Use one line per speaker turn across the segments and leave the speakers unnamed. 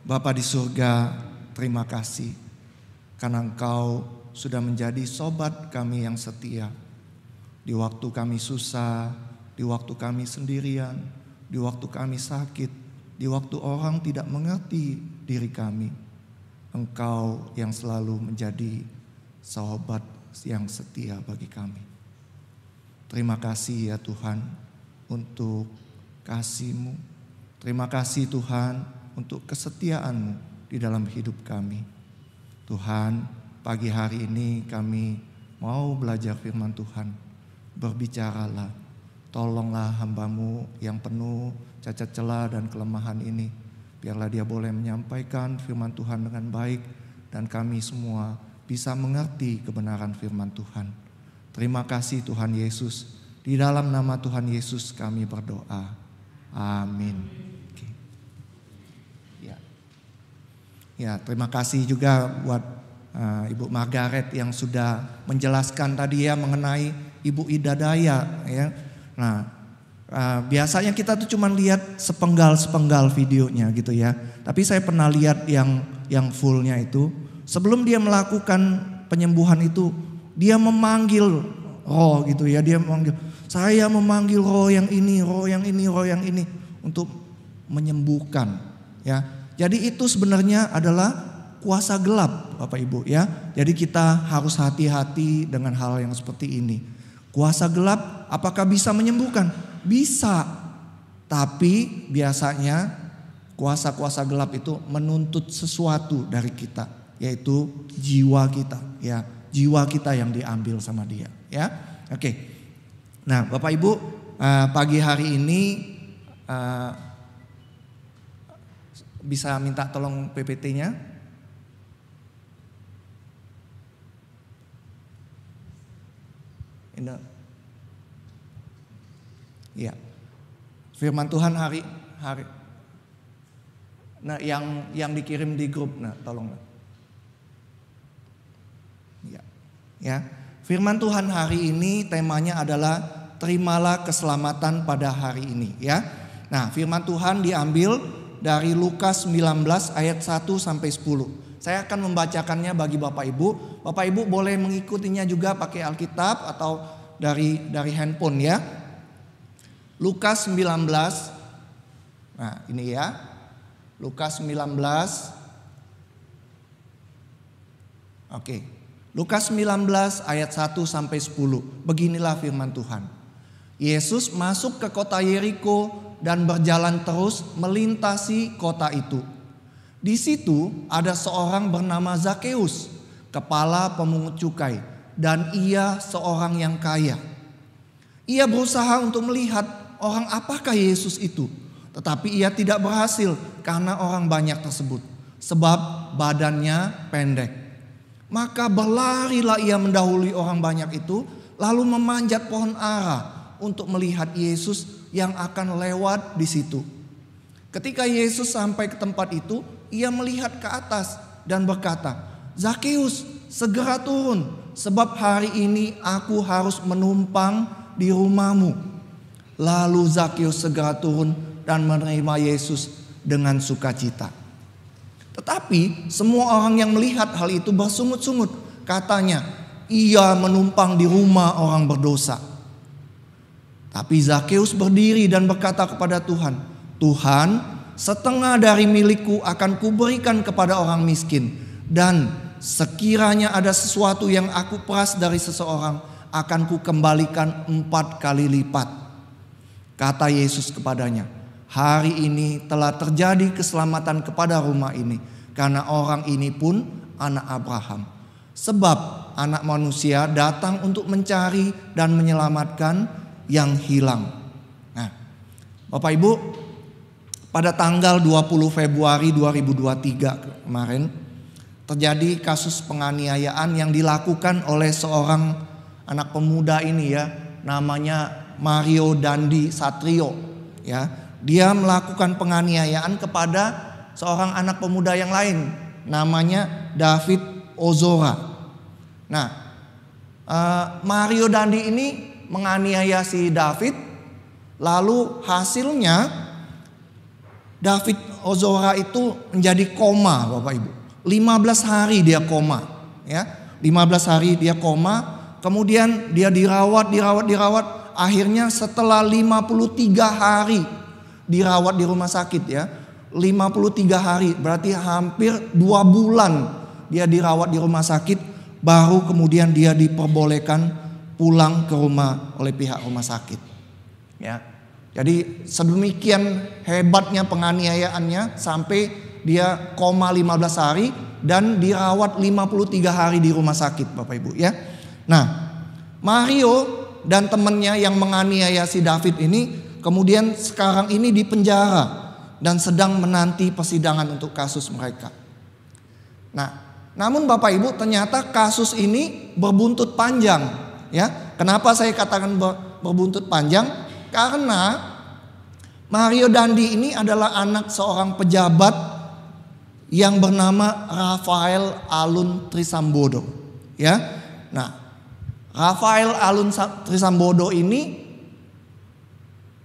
Bapa di surga, terima kasih karena Engkau sudah menjadi sobat kami yang setia. Di waktu kami susah, di waktu kami sendirian, di waktu kami sakit, di waktu orang tidak mengerti diri kami, Engkau yang selalu menjadi sahabat yang setia bagi kami. Terima kasih ya Tuhan untuk kasih-Mu. Terima kasih Tuhan untuk kesetiaan-Mu di dalam hidup kami. Tuhan, pagi hari ini kami mau belajar firman Tuhan. Berbicaralah, tolonglah hamba-Mu yang penuh cacat celah dan kelemahan ini. Biarlah dia boleh menyampaikan firman Tuhan dengan baik dan kami semua bisa mengerti kebenaran firman Tuhan. Terima kasih Tuhan Yesus. Di dalam nama Tuhan Yesus kami berdoa. Amin. Ya, terima kasih juga buat Ibu Margaret yang sudah menjelaskan tadi ya mengenai Ibu Ida Daya ya. Nah, biasanya kita tuh cuma lihat sepenggal videonya gitu ya. Tapi saya pernah lihat yang fullnya itu. Sebelum dia melakukan penyembuhan itu, dia memanggil roh gitu ya. Dia memanggil, saya memanggil roh yang ini, roh yang ini, roh yang ini untuk menyembuhkan ya. Jadi itu sebenarnya adalah kuasa gelap Bapak Ibu ya. Jadi kita harus hati-hati dengan hal yang seperti ini. Kuasa gelap apakah bisa menyembuhkan? Bisa. Tapi biasanya kuasa-kuasa gelap itu menuntut sesuatu dari kita, yaitu jiwa kita ya. Jiwa kita yang diambil sama dia ya. Oke. Nah, Bapak Ibu, pagi hari ini bisa minta tolong PPT-nya. Ini. Ya. Firman Tuhan hari. Nah, yang dikirim di grup, nah tolong. Ya. Ya. Firman Tuhan hari ini temanya adalah terimalah keselamatan pada hari ini ya. Nah, firman Tuhan diambil dari Lukas 19 ayat 1 sampai 10. Saya akan membacakannya bagi Bapak Ibu. Bapak Ibu boleh mengikutinya juga pakai Alkitab atau dari handphone ya. Lukas 19. Nah, ini ya. Lukas 19. Oke. Lukas 19 ayat 1 sampai 10. Beginilah firman Tuhan. Yesus masuk ke kota Yeriko dan berjalan terus melintasi kota itu. Di situ ada seorang bernama Zakeus, kepala pemungut cukai, dan ia seorang yang kaya. Ia berusaha untuk melihat orang apakah Yesus itu, tetapi ia tidak berhasil karena orang banyak tersebut, sebab badannya pendek. Maka berlarilah ia mendahului orang banyak itu, lalu memanjat pohon ara untuk melihat Yesus yang akan lewat di situ. Ketika Yesus sampai ke tempat itu, ia melihat ke atas dan berkata, "Zakeus, segera turun, sebab hari ini aku harus menumpang di rumahmu." Lalu Zakeus segera turun dan menerima Yesus dengan sukacita. Tetapi semua orang yang melihat hal itu bersungut-sungut. Katanya, ia menumpang di rumah orang berdosa. Tapi Zakeus berdiri dan berkata kepada Tuhan, "Tuhan, setengah dari milikku akan kuberikan kepada orang miskin. Dan sekiranya ada sesuatu yang aku peras dari seseorang, akan kukembalikan 4 kali lipat." Kata Yesus kepadanya, "Hari ini telah terjadi keselamatan kepada rumah ini, karena orang ini pun anak Abraham. Sebab anak manusia datang untuk mencari dan menyelamatkan yang hilang." Nah, Bapak Ibu, pada tanggal 20 Februari 2023 kemarin terjadi kasus penganiayaan yang dilakukan oleh seorang anak pemuda ini ya, namanya Mario Dandi Satrio ya. Dia melakukan penganiayaan kepada seorang anak pemuda yang lain namanya David Ozora. Nah, Mario Dandi ini menganiaya si David, lalu hasilnya David Ozora itu menjadi koma, Bapak Ibu. 15 hari dia koma, ya. 15 hari dia koma, kemudian dia dirawat. Akhirnya setelah 53 hari dirawat di rumah sakit, ya. 53 hari, berarti hampir 2 bulan dia dirawat di rumah sakit, baru kemudian dia diperbolehkan pulang ke rumah oleh pihak rumah sakit, ya. Jadi sedemikian hebatnya penganiayaannya sampai dia koma 15 hari dan dirawat 53 hari di rumah sakit, Bapak Ibu, ya. Nah, Mario dan temannya yang menganiaya si David ini kemudian sekarang ini di penjara dan sedang menanti persidangan untuk kasus mereka. Nah, namun Bapak Ibu, ternyata kasus ini berbuntut panjang, ya. Kenapa saya katakan berbuntut panjang? Karena Mario Dandi ini adalah anak seorang pejabat yang bernama Rafael Alun Trisambodo, ya. Nah, Rafael Alun Trisambodo ini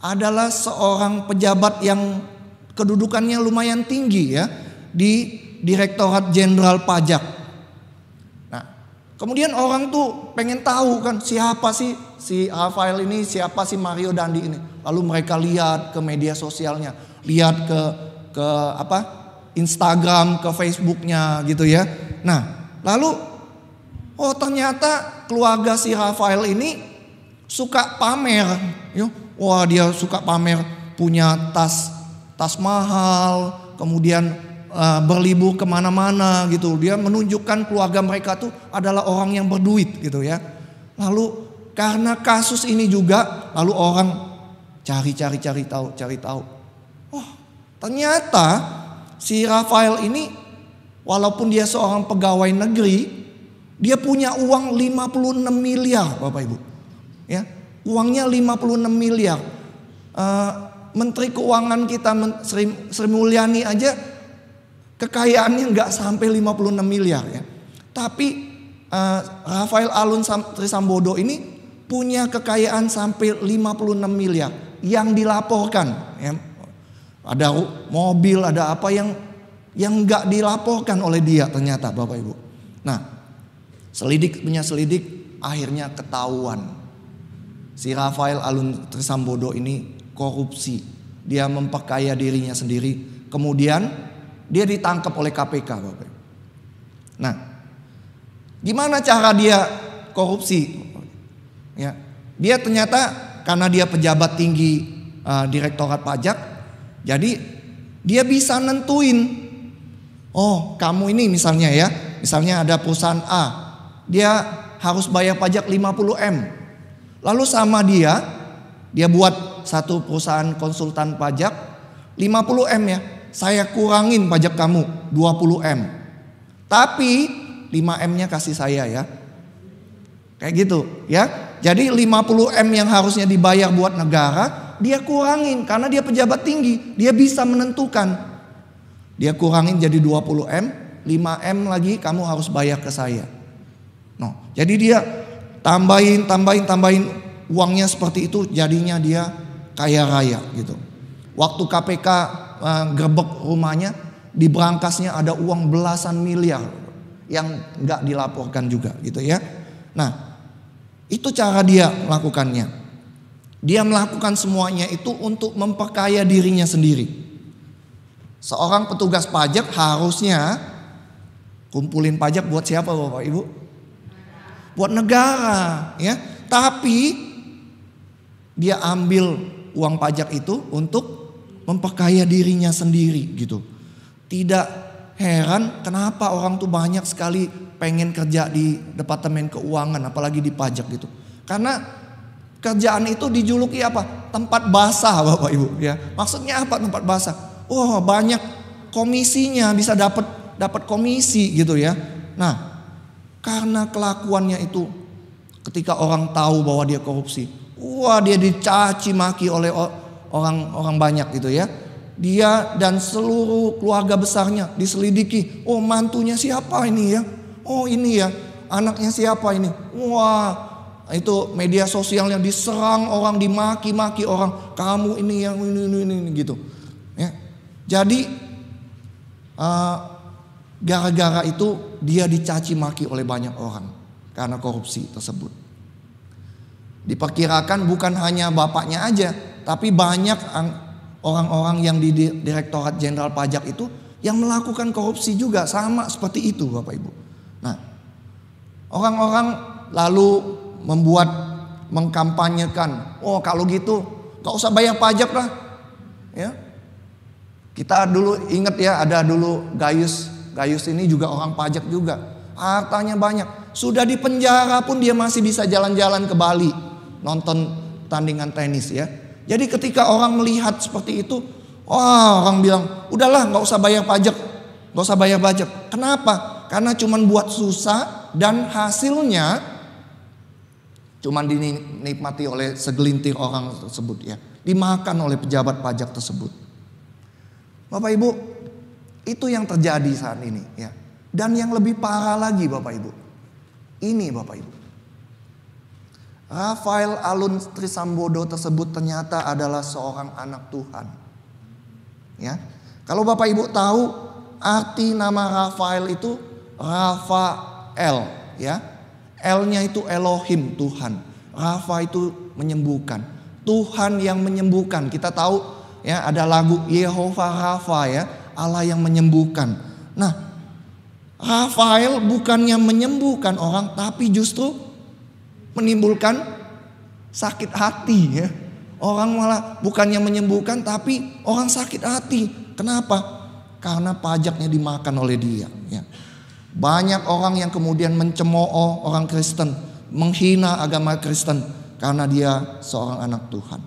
adalah seorang pejabat yang kedudukannya lumayan tinggi, ya, di Direktorat Jenderal Pajak. Nah, kemudian orang tuh pengen tahu kan siapa sih si Rafael ini, siapa sih Mario Dandi ini. Lalu mereka lihat ke media sosialnya, lihat ke Instagram, ke Facebooknya gitu, ya. Nah, lalu ternyata keluarga si Rafael ini suka pamer, ya. Wah, dia suka pamer punya tas mahal, kemudian berlibur kemana-mana gitu. Dia menunjukkan keluarga mereka tuh adalah orang yang berduit gitu, ya. Lalu karena kasus ini juga, lalu orang cari tahu. Oh, ternyata si Rafael ini walaupun dia seorang pegawai negeri, dia punya uang 56 miliar, Bapak Ibu, ya. Uangnya 56 miliar. Menteri Keuangan kita Sri Mulyani aja kekayaannya nggak sampai 56 miliar, ya. Tapi Rafael Alun Trisambodo ini punya kekayaan sampai 56 miliar yang dilaporkan, ya. Ada mobil, ada apa yang nggak dilaporkan oleh dia ternyata, Bapak Ibu. Nah, selidik akhirnya ketahuan si Rafael Alun Trisambodo ini korupsi. Dia memperkaya dirinya sendiri. Kemudian dia ditangkap oleh KPK, Bapak. Nah, gimana cara dia korupsi? Ya, dia ternyata karena dia pejabat tinggi Direktorat Pajak, jadi dia bisa nentuin. Oh, kamu ini misalnya, ya, misalnya ada perusahaan A, dia harus bayar pajak 50 M. Lalu sama dia buat satu perusahaan konsultan pajak 50 M, ya. Saya kurangin pajak kamu 20 M. Tapi 5 M-nya kasih saya, ya. Kayak gitu, ya. Jadi 50 M yang harusnya dibayar buat negara, dia kurangin karena dia pejabat tinggi, dia bisa menentukan. Dia kurangin jadi 20 M, 5 M lagi kamu harus bayar ke saya. No, jadi dia tambahin uangnya seperti itu, jadinya dia kaya raya gitu. Waktu KPK gerbek rumahnya, di berangkasnya ada uang belasan miliar yang nggak dilaporkan juga gitu, ya. Nah, itu cara dia melakukannya. Dia melakukan semuanya itu untuk memperkaya dirinya sendiri. Seorang petugas pajak harusnya kumpulin pajak buat siapa, Bapak Ibu? Buat negara, ya. Tapi dia ambil uang pajak itu untuk memperkaya dirinya sendiri gitu. Tidak heran kenapa orang tuh banyak sekali pengen kerja di Departemen Keuangan, apalagi di pajak gitu. Karena kerjaan itu dijuluki apa? Tempat basah, Bapak Ibu, ya. Maksudnya apa tempat basah? Oh, banyak komisinya, bisa dapat komisi gitu, ya. Nah, karena kelakuannya itu ketika orang tahu bahwa dia korupsi, wah, dia dicaci maki oleh orang banyak gitu, ya. Dia dan seluruh keluarga besarnya diselidiki. Oh, mantunya siapa ini, ya? Oh, ini ya, anaknya siapa ini? Wah, itu media sosialnya diserang orang, dimaki-maki orang. Kamu ini yang ini gitu, ya. Jadi gara-gara itu dia dicaci maki oleh banyak orang karena korupsi tersebut. Diperkirakan bukan hanya bapaknya aja, tapi banyak orang-orang yang di Direktorat Jenderal Pajak itu yang melakukan korupsi juga, sama seperti itu Bapak Ibu. Nah, orang-orang lalu mengkampanyekan, oh kalau gitu gak usah bayar pajak lah. Ya, kita dulu ingat ya, ada dulu Gayus ini juga orang pajak juga, hartanya banyak, sudah di penjara pun dia masih bisa jalan-jalan ke Bali nonton tandingan tenis ya. Jadi ketika orang melihat seperti itu, orang bilang udahlah nggak usah bayar pajak, nggak usah bayar pajak. Kenapa? Karena cuman buat susah dan hasilnya cuman dinikmati oleh segelintir orang tersebut ya, dimakan oleh pejabat pajak tersebut. Bapak Ibu, itu yang terjadi saat ini ya. Dan yang lebih parah lagi Bapak Ibu, ini Bapak Ibu, Rafael Alun Trisambodo tersebut ternyata adalah seorang anak Tuhan. Ya, kalau Bapak Ibu tahu arti nama Rafael itu Rafael, ya, L-nya itu Elohim, Tuhan. Rafa itu menyembuhkan, Tuhan yang menyembuhkan. Kita tahu ya, ada lagu Yehovah Rafa ya, Allah yang menyembuhkan. Nah, Rafael bukannya menyembuhkan orang, tapi justru menimbulkan sakit hati ya. Orang malah bukannya menyembuhkan, tapi orang sakit hati. Kenapa? Karena pajaknya dimakan oleh dia ya. Banyak orang yang kemudian mencemooh orang Kristen, menghina agama Kristen karena dia seorang anak Tuhan.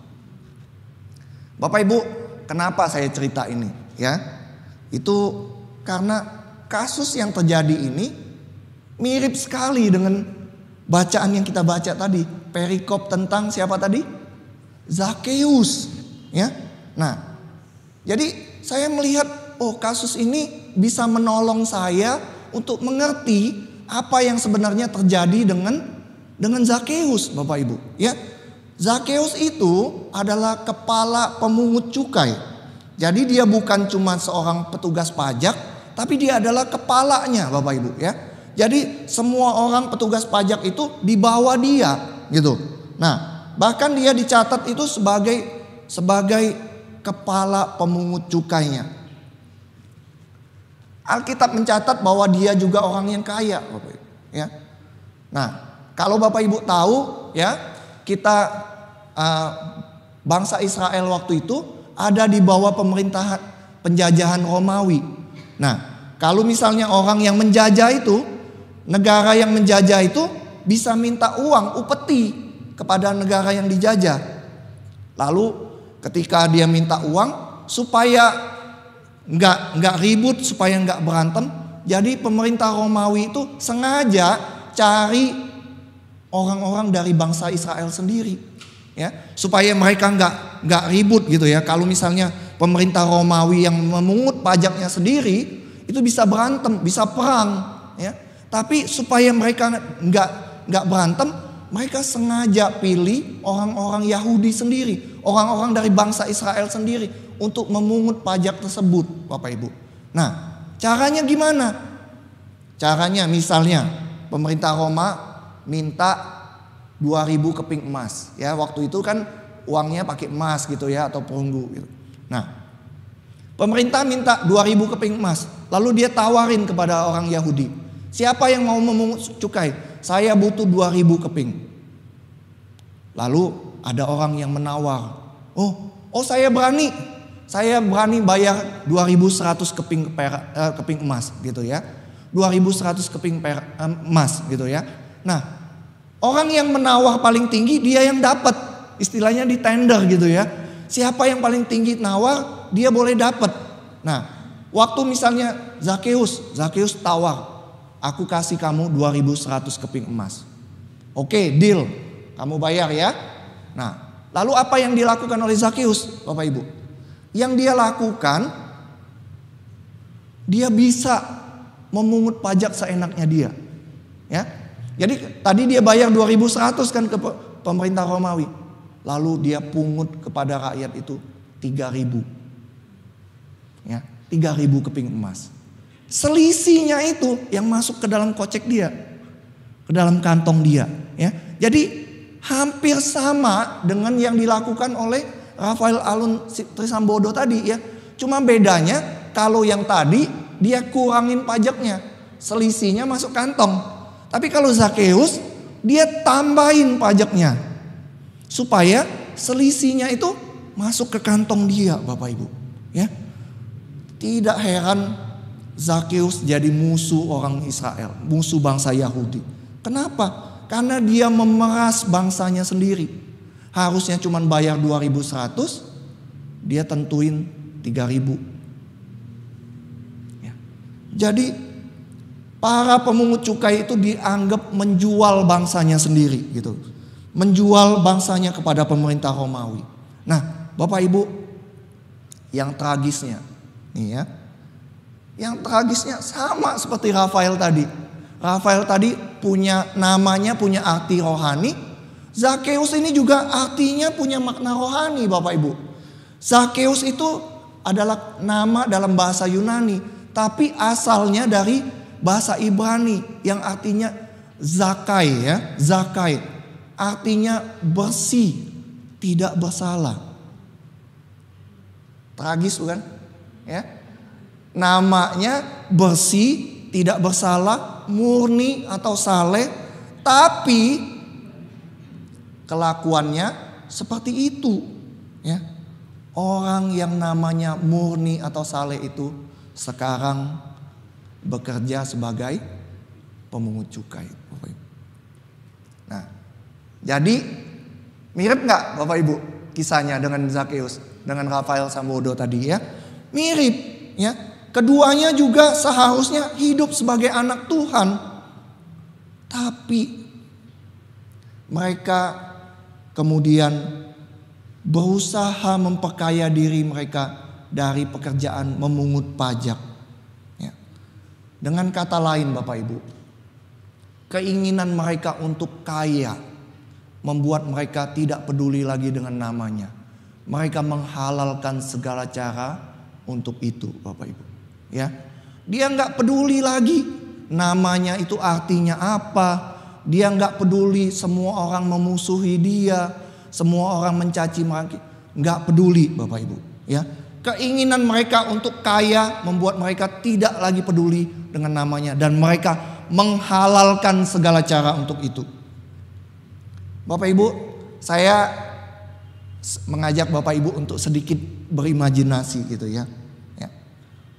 Bapak Ibu, kenapa saya cerita ini ya? Itu karena kasus yang terjadi ini mirip sekali dengan bacaan yang kita baca tadi, perikop tentang siapa tadi? Zakeus, ya. Nah, jadi saya melihat, kasus ini bisa menolong saya untuk mengerti apa yang sebenarnya terjadi dengan Zakeus, Bapak Ibu, ya. Zakeus itu adalah kepala pemungut cukai. Jadi dia bukan cuma seorang petugas pajak, tapi dia adalah kepalanya Bapak Ibu ya. Jadi semua orang petugas pajak itu di bawah dia gitu. Nah, bahkan dia dicatat itu sebagai kepala pemungut cukainya. Alkitab mencatat bahwa dia juga orang yang kaya Bapak Ibu ya. Nah, kalau Bapak Ibu tahu ya, kita bangsa Israel waktu itu ada di bawah pemerintahan penjajahan Romawi. Nah, kalau misalnya orang yang menjajah itu, negara yang menjajah itu bisa minta uang upeti kepada negara yang dijajah. Lalu ketika dia minta uang supaya nggak ribut, supaya nggak berantem, jadi pemerintah Romawi itu sengaja cari orang-orang dari bangsa Israel sendiri. Ya, supaya mereka nggak ribut gitu ya. Kalau misalnya pemerintah Romawi yang memungut pajaknya sendiri, itu bisa berantem, bisa perang ya. Tapi supaya mereka nggak berantem, mereka sengaja pilih orang-orang Yahudi sendiri, orang-orang dari bangsa Israel sendiri untuk memungut pajak tersebut Bapak Ibu. Nah, caranya gimana? Caranya misalnya pemerintah Roma minta 2.000 keping emas ya, waktu itu kan uangnya pakai emas gitu ya, atau perunggu gitu. Nah, pemerintah minta 2.000 keping emas, lalu dia tawarin kepada orang Yahudi, siapa yang mau memungut cukai? Saya butuh 2.000 keping. Lalu ada orang yang menawar, saya berani bayar 2.100 keping emas gitu ya, 2.100 keping emas gitu ya. Nah, orang yang menawar paling tinggi dia yang dapat, istilahnya di tender gitu ya. Siapa yang paling tinggi nawar, dia boleh dapat. Nah, waktu misalnya Zakeus tawar, aku kasih kamu 2.100 keping emas. Oke, deal, kamu bayar ya. Nah, lalu apa yang dilakukan oleh Zakeus Bapak Ibu? Yang dia lakukan, dia bisa memungut pajak seenaknya dia ya. Jadi tadi dia bayar 2.100 kan ke pemerintah Romawi. Lalu dia pungut kepada rakyat itu 3.000. Ya, 3.000 keping emas. Selisihnya itu yang masuk ke dalam kocek dia, ke dalam kantong dia. Ya, jadi hampir sama dengan yang dilakukan oleh Rafael Alun Trisambodo tadi ya. Cuma bedanya kalau yang tadi dia kurangin pajaknya, selisihnya masuk kantong. Tapi kalau Zakeus dia tambahin pajaknya supaya selisihnya itu masuk ke kantong dia, Bapak Ibu. Ya, tidak heran Zakeus jadi musuh orang Israel, musuh bangsa Yahudi. Kenapa? Karena dia memeras bangsanya sendiri. Harusnya cuma bayar 2.100, dia tentuin 3.000. Ya. Jadi para pemungut cukai itu dianggap menjual bangsanya sendiri gitu. Menjual bangsanya kepada pemerintah Romawi. Nah, Bapak Ibu, yang tragisnya nih ya. Yang tragisnya sama seperti Rafael tadi. Rafael tadi namanya punya arti rohani. Zakeus ini juga artinya punya makna rohani, Bapak Ibu. Zakeus itu adalah nama dalam bahasa Yunani, tapi asalnya dari bahasa Ibrani yang artinya zakai ya, zakai. Artinya bersih, tidak bersalah. Tragis bukan? Ya. Namanya bersih, tidak bersalah, murni atau saleh, tapi kelakuannya seperti itu ya. Orang yang namanya murni atau saleh itu sekarang bekerja sebagai pemungut cukai. Nah, jadi mirip nggak Bapak Ibu kisahnya dengan Zakeus, dengan Rafael Sambodo tadi ya? Mirip ya. Keduanya juga seharusnya hidup sebagai anak Tuhan. Tapi mereka kemudian berusaha memperkaya diri mereka dari pekerjaan memungut pajak. Ya. Dengan kata lain Bapak Ibu, keinginan mereka untuk kaya membuat mereka tidak peduli lagi dengan namanya. Mereka menghalalkan segala cara untuk itu Bapak Ibu. Ya, dia nggak peduli lagi namanya itu artinya apa. Dia nggak peduli semua orang memusuhi dia, semua orang mencaci maki, nggak peduli Bapak Ibu. Ya, keinginan mereka untuk kaya membuat mereka tidak lagi peduli dengan namanya dan mereka menghalalkan segala cara untuk itu. Bapak Ibu, saya mengajak Bapak Ibu untuk sedikit berimajinasi gitu ya.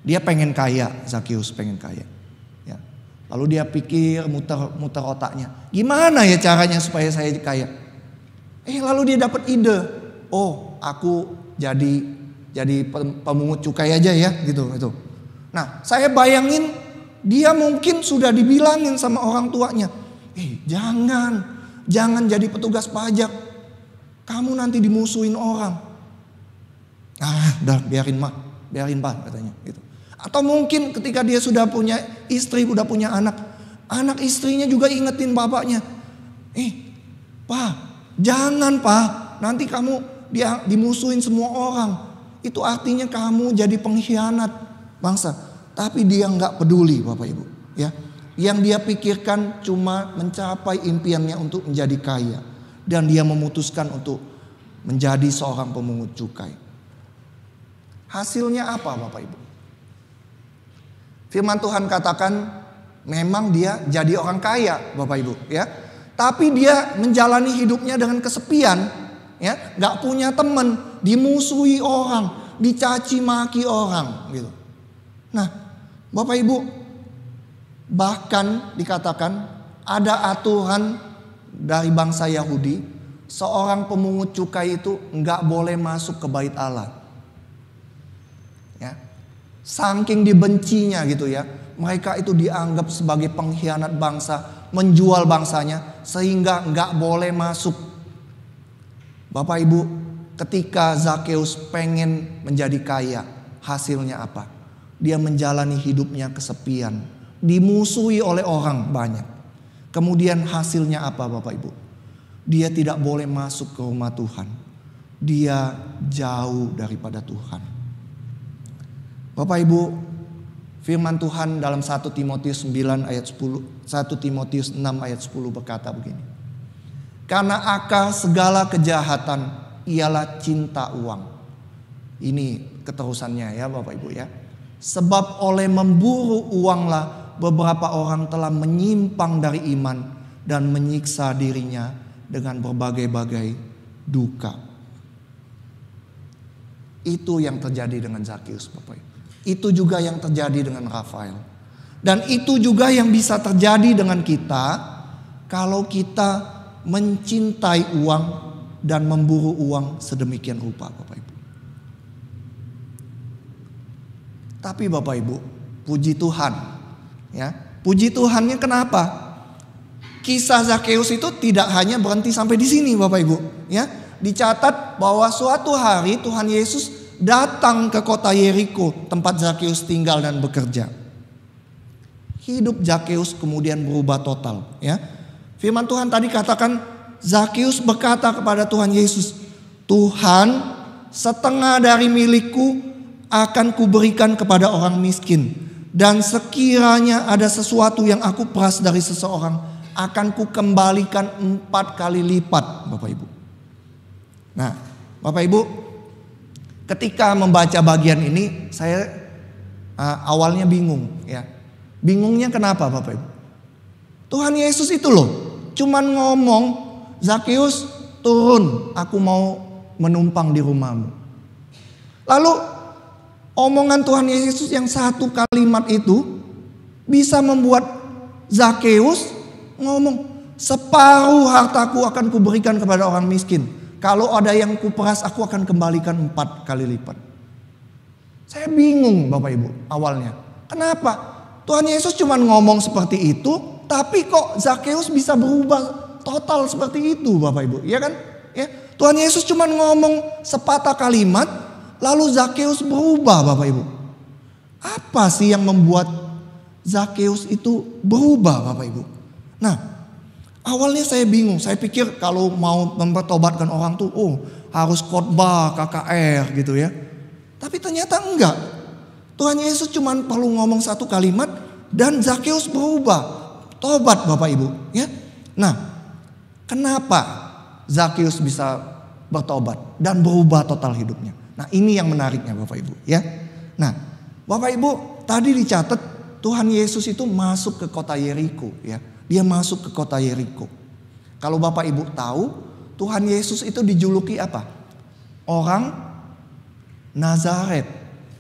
Dia pengen kaya, Zakeus pengen kaya. Ya. Lalu dia pikir muter otaknya. Gimana ya caranya supaya saya kaya? Lalu dia dapat ide. Oh, aku jadi pemungut cukai aja ya gitu. Nah, saya bayangin dia mungkin sudah dibilangin sama orang tuanya. Jangan jadi petugas pajak. Kamu nanti dimusuhin orang. Udah biarin Pak katanya gitu. Atau mungkin ketika dia sudah punya istri, udah punya anak istrinya juga ingetin bapaknya. Pak, jangan Pak, nanti kamu dimusuhin semua orang. Itu artinya kamu jadi pengkhianat bangsa. Tapi dia nggak peduli Bapak Ibu. Ya, yang dia pikirkan cuma mencapai impiannya untuk menjadi kaya. Dan dia memutuskan untuk menjadi seorang pemungut cukai. Hasilnya apa Bapak Ibu? Firman Tuhan katakan memang dia jadi orang kaya Bapak Ibu ya. Tapi dia menjalani hidupnya dengan kesepian ya, gak punya teman, dimusuhi orang, dicaci maki orang gitu. Nah Bapak Ibu, bahkan dikatakan ada aturan dari bangsa Yahudi, seorang pemungut cukai itu gak boleh masuk ke bait Allah. Saking dibencinya gitu ya, mereka itu dianggap sebagai pengkhianat bangsa, menjual bangsanya sehingga nggak boleh masuk. Bapak Ibu, ketika Zakeus pengen menjadi kaya, hasilnya apa? Dia menjalani hidupnya kesepian, dimusuhi oleh orang banyak. Kemudian hasilnya apa Bapak Ibu? Dia tidak boleh masuk ke rumah Tuhan. Dia jauh daripada Tuhan. Bapak Ibu, firman Tuhan dalam 1 Timotius 9 ayat 10, 1 Timotius 6 ayat 10 berkata begini. Karena akar segala kejahatan ialah cinta uang. Ini keterusannya ya Bapak Ibu ya. Sebab oleh memburu uanglah beberapa orang telah menyimpang dari iman dan menyiksa dirinya dengan berbagai-bagai duka. Itu yang terjadi dengan Zakeus Bapak Ibu. Itu juga yang terjadi dengan Rafael. Dan itu juga yang bisa terjadi dengan kita kalau kita mencintai uang dan memburu uang sedemikian rupa Bapak Ibu. Tapi Bapak Ibu, puji Tuhan. Ya, puji Tuhannya kenapa? Kisah Zakeus itu tidak hanya berhenti sampai di sini Bapak Ibu. Ya, dicatat bahwa suatu hari Tuhan Yesus datang ke kota Yeriko tempat Zakeus tinggal dan bekerja. Hidup Zakeus kemudian berubah total. Ya, firman Tuhan tadi katakan Zakeus berkata kepada Tuhan Yesus, Tuhan, setengah dari milikku akan kuberikan kepada orang miskin. Dan sekiranya ada sesuatu yang aku peras dari seseorang, akan kukembalikan 4 kali lipat Bapak Ibu. Nah Bapak Ibu, ketika membaca bagian ini saya awalnya bingung ya. Bingungnya kenapa Bapak Ibu? Tuhan Yesus itu loh cuman ngomong, Zakeus turun, aku mau menumpang di rumahmu. Lalu omongan Tuhan Yesus yang satu kalimat itu bisa membuat Zakeus ngomong, separuh hartaku akan kuberikan kepada orang miskin. Kalau ada yang kuperas aku akan kembalikan 4 kali lipat. Saya bingung Bapak Ibu awalnya. Kenapa? Tuhan Yesus cuma ngomong seperti itu, tapi kok Zakeus bisa berubah total seperti itu Bapak Ibu. Iya kan? Ya, Tuhan Yesus cuma ngomong sepatah kalimat, lalu Zakeus berubah Bapak Ibu. Apa sih yang membuat Zakeus itu berubah Bapak Ibu? Nah, awalnya saya bingung. Saya pikir kalau mau mempertobatkan orang tuh harus khotbah KKR gitu ya. Tapi ternyata enggak. Tuhan Yesus cuma perlu ngomong satu kalimat dan Zakeus berubah. Tobat Bapak Ibu ya. Nah, kenapa Zakeus bisa bertobat dan berubah total hidupnya? Nah, ini yang menariknya Bapak Ibu ya. Nah, Bapak Ibu tadi dicatat Tuhan Yesus itu masuk ke kota Yeriko ya. Dia masuk ke kota Yeriko. Kalau Bapak Ibu tahu, Tuhan Yesus itu dijuluki apa? Orang Nazaret.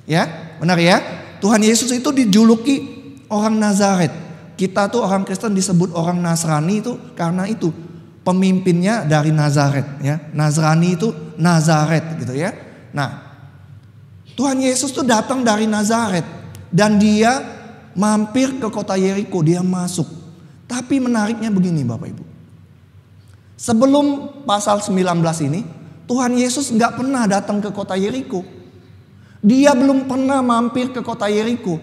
Ya, benar ya? Tuhan Yesus itu dijuluki orang Nazaret. Kita tuh orang Kristen disebut orang Nasrani itu karena itu pemimpinnya dari Nazaret ya. Nasrani itu Nazaret gitu ya. Nah, Tuhan Yesus tuh datang dari Nazaret dan dia mampir ke kota Yeriko, dia masuk. Tapi menariknya begini Bapak Ibu. Sebelum pasal 19 ini, Tuhan Yesus gak pernah datang ke kota Yeriko. Dia belum pernah mampir ke kota Yeriko.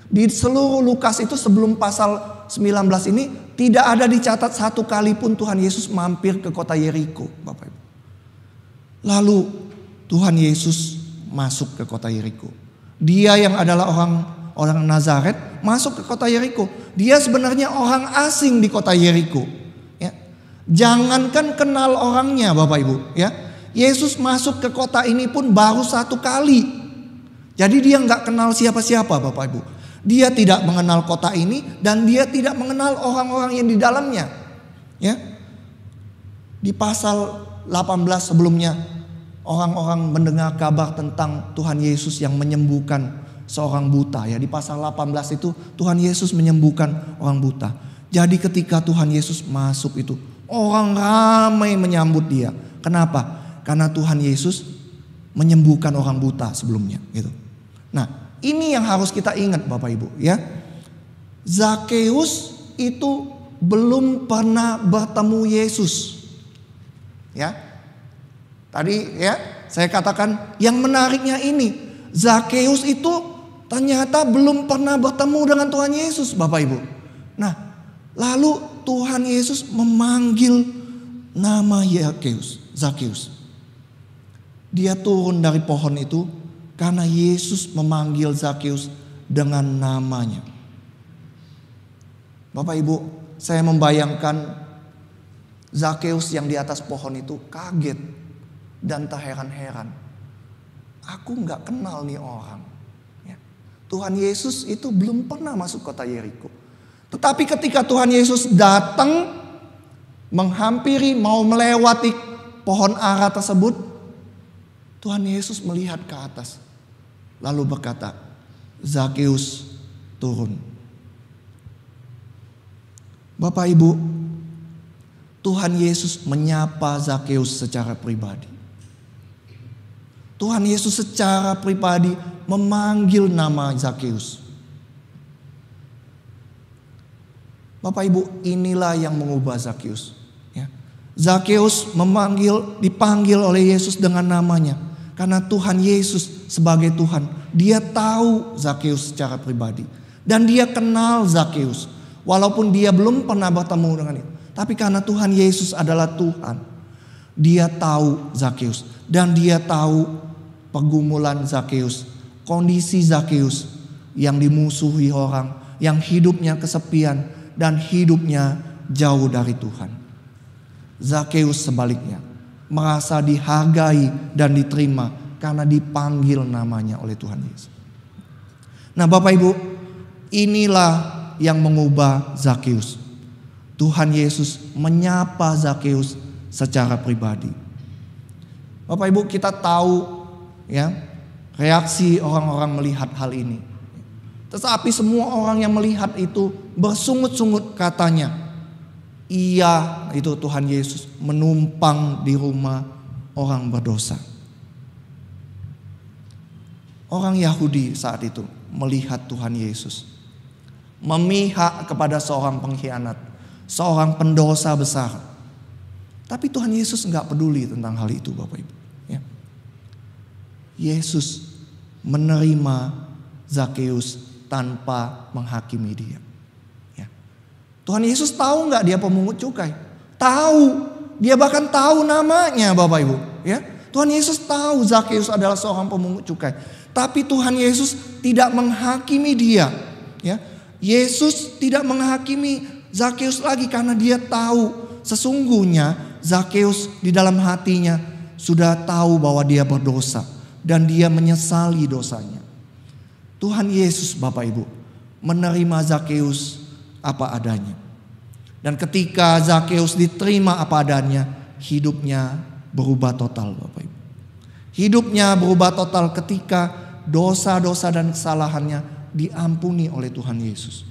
Di seluruh Lukas itu sebelum pasal 19 ini, tidak ada dicatat satu kali pun Tuhan Yesus mampir ke kota Yeriko Bapak Ibu. Lalu Tuhan Yesus masuk ke kota Yeriko. Dia yang adalah orang Nazaret masuk ke kota Yeriko. Dia sebenarnya orang asing di kota Yeriko. Ya. Jangankan kenal orangnya Bapak Ibu. Ya. Yesus masuk ke kota ini pun baru 1 kali. Jadi dia nggak kenal siapa-siapa Bapak Ibu. Dia tidak mengenal kota ini dan dia tidak mengenal orang-orang yang di dalamnya. Ya. Di pasal 18 sebelumnya orang-orang mendengar kabar tentang Tuhan Yesus yang menyembuhkan seorang buta ya. Di pasal 18 itu Tuhan Yesus menyembuhkan orang buta. Jadi ketika Tuhan Yesus masuk itu orang ramai menyambut dia. Kenapa? Karena Tuhan Yesus menyembuhkan orang buta sebelumnya gitu. Nah, ini yang harus kita ingat Bapak Ibu ya. Zakeus itu belum pernah bertemu Yesus. Ya. Tadi ya saya katakan yang menariknya ini, Zakeus itu ternyata belum pernah bertemu dengan Tuhan Yesus Bapak Ibu. Nah, lalu Tuhan Yesus memanggil nama Zakeus. Dia turun dari pohon itu Karena Yesus memanggil Zakeus dengan namanya. Bapak Ibu, saya membayangkan Zakeus yang di atas pohon itu kaget dan terheran-heran. Aku gak kenal nih orang. Ya. Tuhan Yesus itu belum pernah masuk kota Yeriko. Tetapi ketika Tuhan Yesus datang, menghampiri, mau melewati pohon ara tersebut, Tuhan Yesus melihat ke atas. Lalu berkata, Zakeus turun. Bapak Ibu, Tuhan Yesus menyapa Zakeus secara pribadi. Tuhan Yesus secara pribadi memanggil nama Zakeus. Bapak Ibu, inilah yang mengubah Zakeus. Ya. Zakeus dipanggil oleh Yesus dengan namanya. Karena Tuhan Yesus sebagai Tuhan, dia tahu Zakeus secara pribadi. Dan dia kenal Zakeus. Walaupun dia belum pernah bertemu dengan itu. Tapi karena Tuhan Yesus adalah Tuhan, dia tahu Zakeus. Dan dia tahu pergumulan Zakeus, kondisi Zakeus yang dimusuhi orang, yang hidupnya kesepian dan hidupnya jauh dari Tuhan. Zakeus sebaliknya merasa dihargai dan diterima karena dipanggil namanya oleh Tuhan Yesus. Nah Bapak Ibu, inilah yang mengubah Zakeus. Tuhan Yesus menyapa Zakeus secara pribadi. Bapak Ibu, kita tahu ya reaksi orang-orang melihat hal ini. Tetapi semua orang yang melihat itu bersungut-sungut katanya, iya, itu Tuhan Yesus menumpang di rumah orang berdosa. Orang Yahudi saat itu melihat Tuhan Yesus memihak kepada seorang pengkhianat, seorang pendosa besar. Tapi Tuhan Yesus enggak peduli tentang hal itu Bapak Ibu. Ya. Yesus menerima Zakeus tanpa menghakimi dia. Ya. Tuhan Yesus tahu enggak dia pemungut cukai? Tahu. Dia bahkan tahu namanya Bapak Ibu. Ya. Tuhan Yesus tahu Zakeus adalah seorang pemungut cukai. Tapi Tuhan Yesus tidak menghakimi dia. Ya. Yesus tidak menghakimi Zakeus lagi karena dia tahu sesungguhnya Zakeus di dalam hatinya sudah tahu bahwa dia berdosa dan dia menyesali dosanya. Tuhan Yesus Bapak Ibu menerima Zakeus apa adanya. Dan ketika Zakeus diterima apa adanya, hidupnya berubah total Bapak Ibu. Hidupnya berubah total ketika dosa-dosa dan kesalahannya diampuni oleh Tuhan Yesus.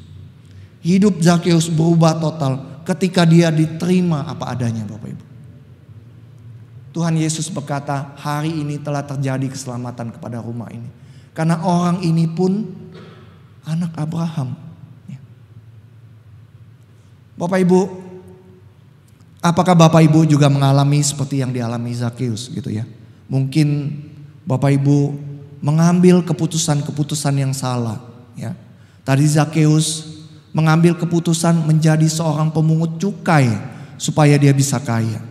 Hidup Zakeus berubah total ketika dia diterima apa adanya Bapak Ibu. Tuhan Yesus berkata, hari ini telah terjadi keselamatan kepada rumah ini. Karena orang ini pun anak Abraham. Bapak Ibu, apakah Bapak Ibu juga mengalami seperti yang dialami Zakeus gitu ya? Mungkin Bapak Ibu mengambil keputusan-keputusan yang salah. Ya. Tadi Zakeus mengambil keputusan menjadi seorang pemungut cukai supaya dia bisa kaya.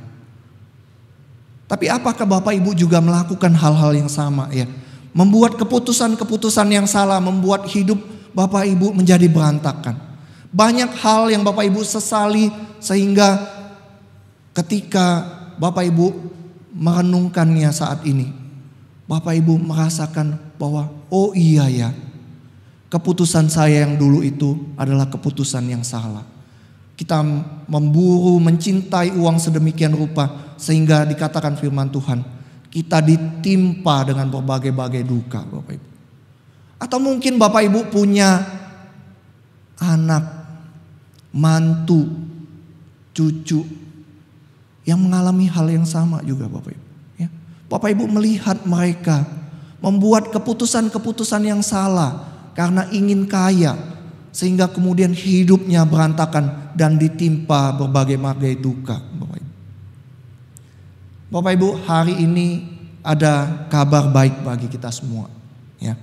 Tapi apakah Bapak Ibu juga melakukan hal-hal yang sama ya? Membuat keputusan-keputusan yang salah, membuat hidup Bapak Ibu menjadi berantakan. Banyak hal yang Bapak Ibu sesali sehingga ketika Bapak Ibu merenungkannya saat ini, Bapak Ibu merasakan bahwa oh iya ya, keputusan saya yang dulu itu adalah keputusan yang salah. Kita memburu, mencintai uang sedemikian rupa sehingga dikatakan firman Tuhan, kita ditimpa dengan berbagai-bagai duka Bapak Ibu. Atau mungkin Bapak Ibu punya anak, mantu, cucu yang mengalami hal yang sama juga Bapak Ibu. Ya. Bapak Ibu melihat mereka membuat keputusan-keputusan yang salah karena ingin kaya, sehingga kemudian hidupnya berantakan dan ditimpa berbagai-bagai duka. Bapak Ibu, hari ini ada kabar baik bagi kita semua. Ya.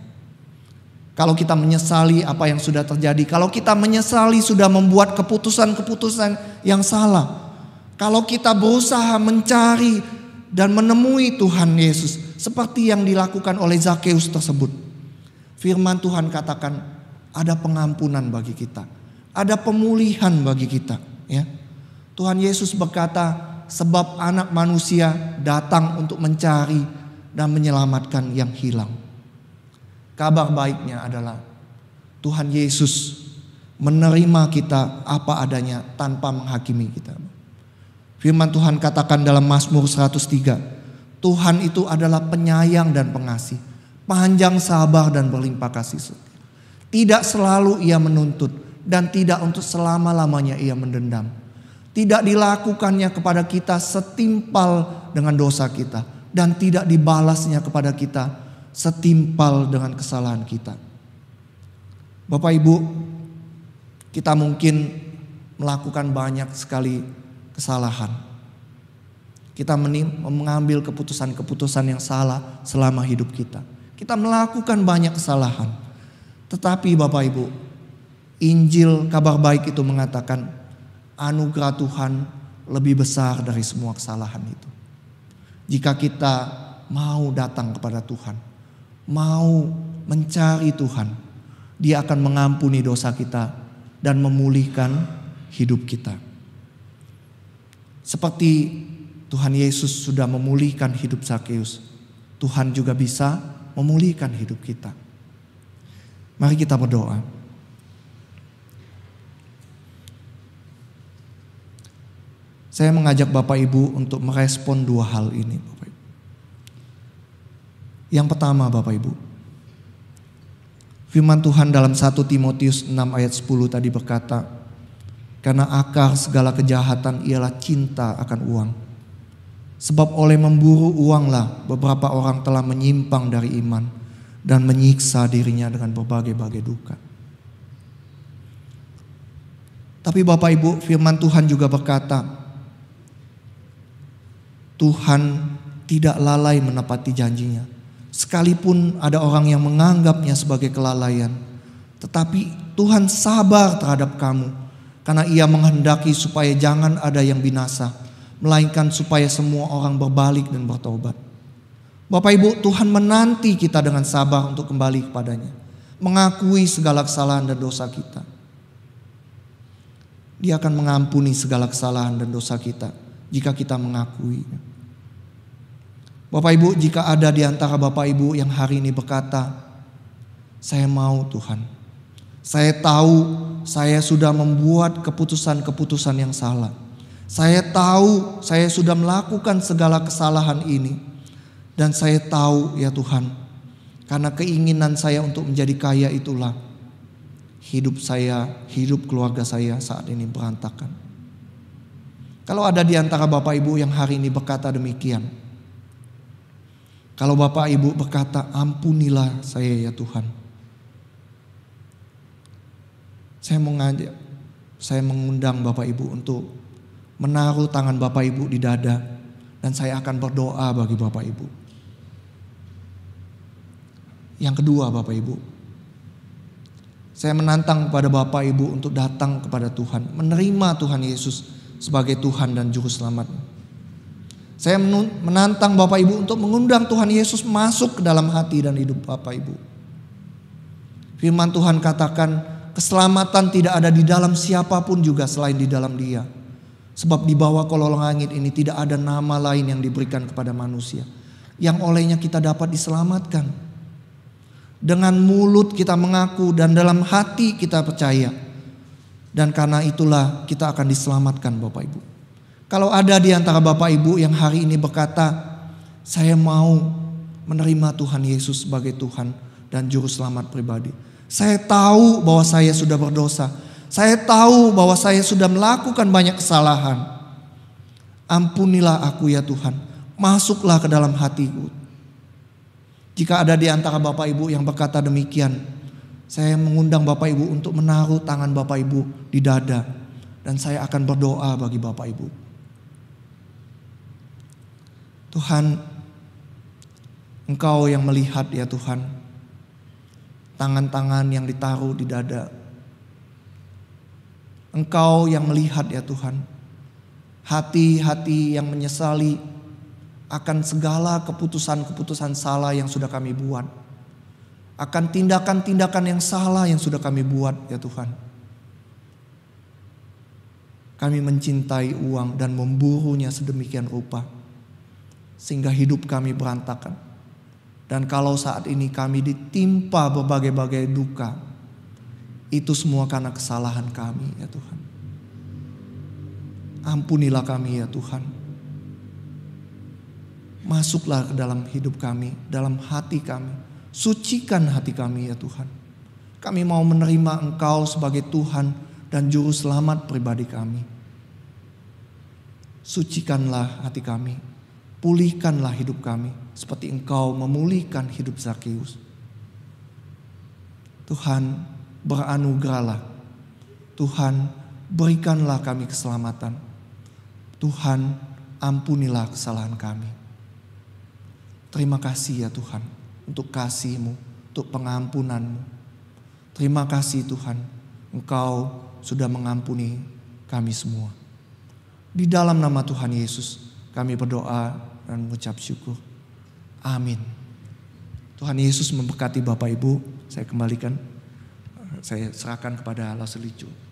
Kalau kita menyesali apa yang sudah terjadi, kalau kita menyesali sudah membuat keputusan-keputusan yang salah, kalau kita berusaha mencari dan menemui Tuhan Yesus, seperti yang dilakukan oleh Zakheus tersebut. Firman Tuhan katakan ada pengampunan bagi kita, ada pemulihan bagi kita, ya. Tuhan Yesus berkata, sebab Anak Manusia datang untuk mencari dan menyelamatkan yang hilang. Kabar baiknya adalah Tuhan Yesus menerima kita apa adanya tanpa menghakimi kita. Firman Tuhan katakan dalam Mazmur 103, Tuhan itu adalah penyayang dan pengasih, panjang sabar dan berlimpah kasih setia. Tidak selalu ia menuntut dan tidak untuk selama-lamanya ia mendendam. Tidak dilakukannya kepada kita setimpal dengan dosa kita dan tidak dibalasnya kepada kita setimpal dengan kesalahan kita. Bapak Ibu, kita mungkin melakukan banyak sekali kesalahan. Kita mengambil keputusan-keputusan yang salah selama hidup kita. Kita melakukan banyak kesalahan. Tetapi Bapak Ibu, Injil kabar baik itu mengatakan anugerah Tuhan lebih besar dari semua kesalahan itu. Jika kita mau datang kepada Tuhan, mau mencari Tuhan, Dia akan mengampuni dosa kita dan memulihkan hidup kita. Seperti Tuhan Yesus sudah memulihkan hidup Zakheus, Tuhan juga bisa memulihkan hidup kita. Mari kita berdoa. Saya mengajak Bapak Ibu untuk merespon dua hal ini, Bapak Ibu. Yang pertama, Bapak Ibu, firman Tuhan dalam 1 Timotius 6 ayat 10 tadi berkata, karena akar segala kejahatan ialah cinta akan uang. Sebab oleh memburu uanglah beberapa orang telah menyimpang dari iman dan menyiksa dirinya dengan berbagai-bagai duka. Tapi Bapak Ibu, firman Tuhan juga berkata, Tuhan tidak lalai menepati janjinya. Sekalipun ada orang yang menganggapnya sebagai kelalaian, tetapi Tuhan sabar terhadap kamu, karena Ia menghendaki supaya jangan ada yang binasa, melainkan supaya semua orang berbalik dan bertobat. Bapak Ibu, Tuhan menanti kita dengan sabar untuk kembali kepadanya, mengakui segala kesalahan dan dosa kita. Dia akan mengampuni segala kesalahan dan dosa kita jika kita mengakuinya. Bapak Ibu, jika ada di antara Bapak Ibu yang hari ini berkata, saya mau Tuhan, saya tahu saya sudah membuat keputusan-keputusan yang salah. Saya tahu saya sudah melakukan segala kesalahan ini. Dan saya tahu ya Tuhan, karena keinginan saya untuk menjadi kaya itulah hidup saya, hidup keluarga saya saat ini berantakan. Kalau ada di antara Bapak Ibu yang hari ini berkata demikian, kalau Bapak Ibu berkata ampunilah saya ya Tuhan, saya mengundang Bapak Ibu untuk menaruh tangan Bapak Ibu di dada dan saya akan berdoa bagi Bapak Ibu. Yang kedua Bapak Ibu, saya menantang kepada Bapak Ibu untuk datang kepada Tuhan, menerima Tuhan Yesus sebagai Tuhan dan Juru Selamat. Saya menantang Bapak Ibu untuk mengundang Tuhan Yesus masuk ke dalam hati dan hidup Bapak Ibu. Firman Tuhan katakan, keselamatan tidak ada di dalam siapapun juga selain di dalam Dia. Sebab di bawah kolong langit ini tidak ada nama lain yang diberikan kepada manusia, yang olehnya kita dapat diselamatkan. Dengan mulut kita mengaku dan dalam hati kita percaya. Dan karena itulah kita akan diselamatkan Bapak Ibu. Kalau ada di antara Bapak Ibu yang hari ini berkata, saya mau menerima Tuhan Yesus sebagai Tuhan dan Juru Selamat pribadi. Saya tahu bahwa saya sudah berdosa. Saya tahu bahwa saya sudah melakukan banyak kesalahan. Ampunilah aku ya Tuhan. Masuklah ke dalam hatiku. Jika ada di antara Bapak Ibu yang berkata demikian, saya mengundang Bapak Ibu untuk menaruh tangan Bapak Ibu di dada. Dan saya akan berdoa bagi Bapak Ibu. Tuhan, Engkau yang melihat ya Tuhan, tangan-tangan yang ditaruh di dada. Engkau yang melihat ya Tuhan, hati-hati yang menyesali akan segala keputusan-keputusan salah yang sudah kami buat. Akan tindakan-tindakan yang salah yang sudah kami buat ya Tuhan. Kami mencintai uang dan memburunya sedemikian rupa. Sehingga hidup kami berantakan. Dan kalau saat ini kami ditimpa berbagai-bagai duka, itu semua karena kesalahan kami ya Tuhan. Ampunilah kami ya Tuhan. Masuklah ke dalam hidup kami, dalam hati kami. Sucikan hati kami ya Tuhan. Kami mau menerima Engkau sebagai Tuhan dan Juru Selamat pribadi kami. Sucikanlah hati kami. Pulihkanlah hidup kami seperti Engkau memulihkan hidup Zakeus. Tuhan, beranugerahlah. Tuhan, berikanlah kami keselamatan. Tuhan, ampunilah kesalahan kami. Terima kasih ya Tuhan untuk kasih-Mu, untuk pengampunan-Mu. Terima kasih Tuhan, Engkau sudah mengampuni kami semua. Di dalam nama Tuhan Yesus kami berdoa dan mengucap syukur. Amin. Tuhan Yesus memberkati Bapak Ibu. Saya kembalikan, saya serahkan kepada Laselicu.